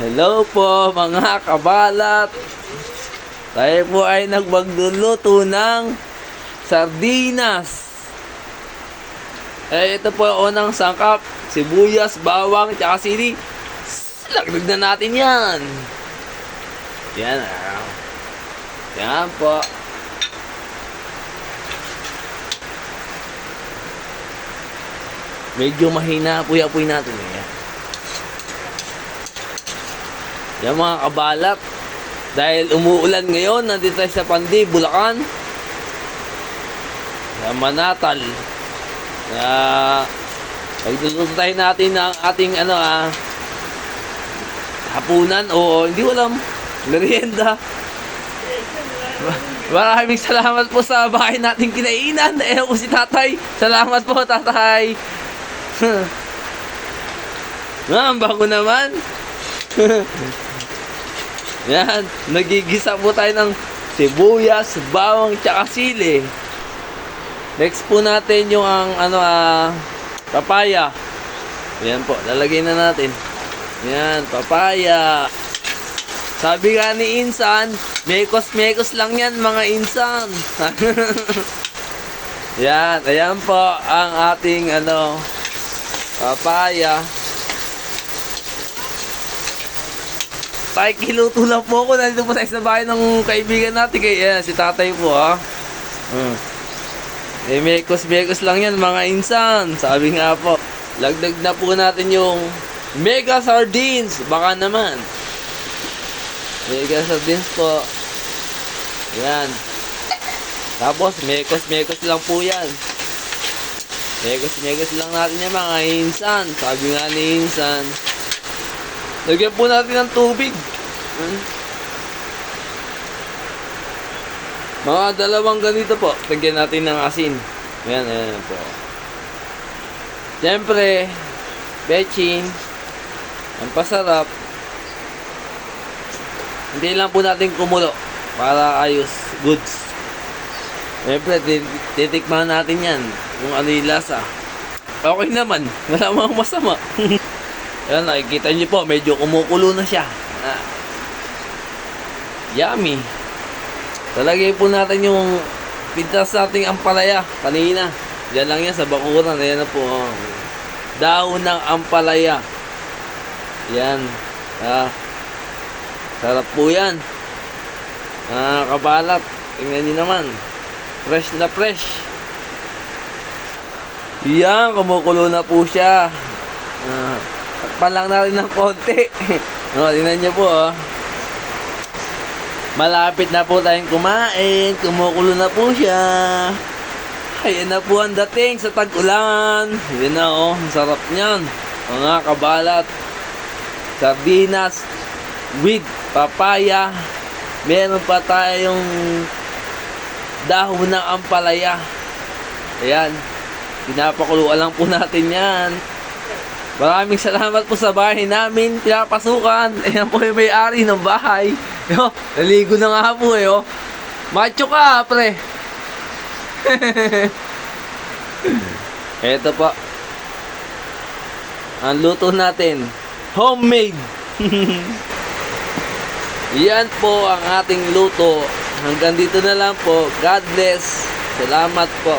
Hello po mga kabalat. Tayo po ay nagmagluluto ng sardinas. Ito po ang unang sangkap. Sibuyas, bawang, tsaka sili. Lagdag na natin yan. Yan. Yan po. Medyo mahina po apoy natin. Yan. Yan mga kabalat. Dahil umuulan ngayon, nandito tayo sa Pandi, Bulacan. Sa Manatal. Pagluluto tayo natin ng ating hapunan o hindi ko alam, merienda. Maraming salamat po sa bahay nating kinainan. Ayan po si tatay. Salamat po tatay. Ang bago naman. Yan, nagigisa po tayo ng sibuyas, bawang, tsaka sili. Next po natin yung papaya. Yan po, lalagay na natin. Yan, papaya. Sabi nga ni Insan, mekos-mekos lang yan mga Insan. Yan, ayan po ang ating papaya. Tay, kiluto lang po ako. Nandito po tayo sa bahay ng kaibigan natin. Kaya si tatay po mekos-mekos lang yan mga Insan. Sabi nga po, lagdag na po natin yung mega sardines. Baka naman. Mega sardines po. Yan. Tapos, mekos-mekos lang po yan. Mekos-mekos lang natin yan mga Insan. Sabi nga ni Insan. Lagyan po natin ng tubig. Mga dalawang ganito po. Lagyan natin ng asin. Ayan, ayan po. Siyempre, bechin. Ang pasarap. Hindi lang po natin kumulo para ayos, goods. Siyempre, titikman natin yan kung ano yung lasa. Okay naman. Wala mang masama. Ayan, nakikita nyo po, medyo kumukulo na siya. Yummy. Talagay po natin yung pintas nating ampalaya kanina. Diyan lang yan sa bakuran. Ayan na po. Dahon ng ampalaya. Yan. Sarap po yan. Kabalat. Tingnan nyo naman. Fresh na fresh. Yan, kumukulo na po siya. Takpan lang natin ng konti. Tingnan nyo po malapit na po tayong kumain. Kumukulo na po siya. Ayan na po ang dating sa tag-ulan. Yan na ang sarap niyan mga kabalat. Sardinas with papaya. Meron pa tayong dahon ng ampalaya. Ayan, pinapakuluan lang po natin yan. Maraming salamat po sa bahay namin pinapasukan. Ayan po yung may-ari ng bahay. Naligo na nga po Macho ka, pre. Eto po ang luto natin. Homemade. Yan po ang ating luto. Hanggang dito na lang po. God bless. Salamat po.